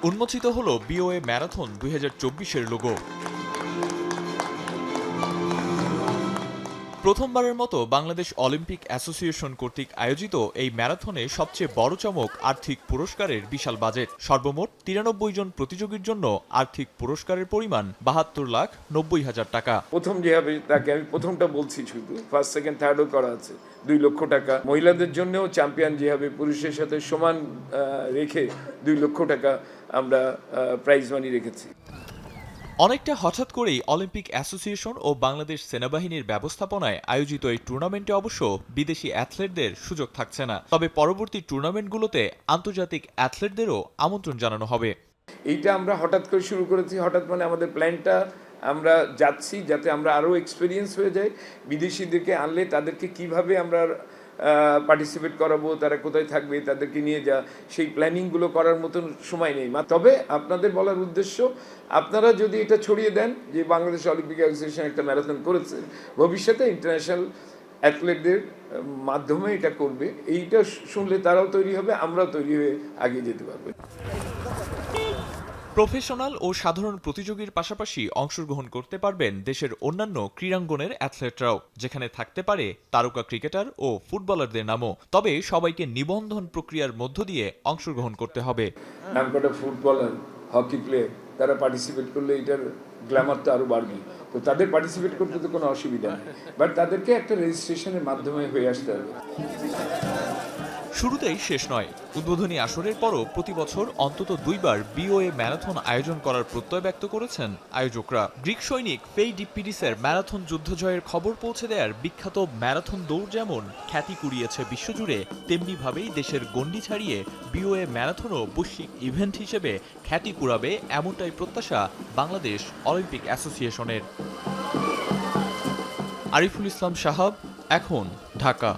উন্মোচিত হলো VOA marathon 2024-এর logo. প্রথমবারের মতো বাংলাদেশ অলিম্পিক অ্যাসোসিয়েশন কর্তৃক আয়োজিত এই ম্যারাথনে সবচেয়ে বড় চমক আর্থিক পুরস্কারের বিশাল বাজেট। সর্বমোট 93 জন প্রতিযোগীর জন্য আর্থিক পুরস্কারের পরিমাণ 72,90,000 টাকা। প্রথম যে হবে তাকে আমি প্রথমটা বলছি, শুধু ফার্স্ট সেকেন্ড থার্ডও করা আছে 2 লক্ষ টাকা। মহিলাদের জন্যও চ্যাম্পিয়ন যে হবে পুরুষের সাথে সমান রেখে 2 লক্ষ টাকা আমরা প্রাইজ মানি রেখেছি। অনেকটা হঠাৎ করেই অলিম্পিক অ্যাসোসিয়েশন ও বাংলাদেশ সেনাবাহিনীর ব্যবস্থাপনায় আয়োজিত এই টুর্নামেন্টে অবশ্য বিদেশি অ্যাথলেটদের সুযোগ থাকছে না। তবে পরবর্তী টুর্নামেন্টগুলোতে আন্তর্জাতিক অ্যাথলেটদেরও আমন্ত্রণ জানানো হবে। এইটা আমরা হঠাৎ করে শুরু করেছি। হঠাৎ মানে আমাদের প্ল্যানটা আমরা যাচ্ছি যাতে আমরা আরও এক্সপিরিয়েন্স হয়ে যাই। বিদেশিদেরকে আনলে তাদেরকে কিভাবে আমরা পার্টিসিপেট করাবো, তারা কোথায় থাকবে, তাদেরকে নিয়ে যা সেই প্ল্যানিংগুলো করার মতন সময় নেই। তবে আপনাদের বলার উদ্দেশ্য, আপনারা যদি এটা ছড়িয়ে দেন যে বাংলাদেশ অলিম্পিক অ্যাসোসিয়েশন একটা ম্যারাথন করেছে, ভবিষ্যতে ইন্টারন্যাশনাল অ্যাথলেটদের মাধ্যমে এটা করবে, এইটা শুনলে তারাও তৈরি হবে, আমরাও তৈরি হয়ে এগিয়ে যেতে পারবো। প্রফেশনাল ও সাধারণ প্রতিযোগীর পাশাপাশি অংশগ্রহণ করতে পারবেন দেশের অন্যান্য ক্রীড়াঙ্গনের অ্যাথলেটরাও, যেখানে থাকতে পারে তারকা ক্রিকেটার ও ফুটবলারদের নামও। তবে সবাইকে নিবন্ধন প্রক্রিয়ার মধ্য দিয়ে অংশগ্রহণ করতে হবে। নামকটা ফুটবলার, হকি প্লেয়ার তারা পার্টিসিপেট করলে এটার গ্ল্যামারটা আরও বাড়বে। তো তাদের পার্টিসিপেট করতে তো কোনো অসুবিধা নেই, বাট তাদেরকে একটা রেজিস্ট্রেশনের মাধ্যমে হয়ে আসতে হবে। শুরুতেই শেষ নয়, উদ্বোধনী আসরের পরও প্রতি বছর অন্তত 2 বার বিওএ ম্যারাথন আয়োজন করার প্রত্যয় ব্যক্ত করেছেন আয়োজকরা। গ্রিক সৈনিক ফেই ডিপ্পিডিসের ম্যারাথন যুদ্ধ জয়ের খবর পৌঁছে দেওয়ার বিখ্যাত ম্যারাথন দৌড় যেমন খ্যাতি কুড়িয়েছে বিশ্বজুড়ে, তেমনিভাবেই দেশের গণ্ডি ছাড়িয়ে বিওএ ম্যারাথনও বৈশ্বিক ইভেন্ট হিসেবে খ্যাতি কুড়াবে, এমনটাই প্রত্যাশা বাংলাদেশ অলিম্পিক অ্যাসোসিয়েশনের। আরিফুল ইসলাম সাহাব, এখন, ঢাকা।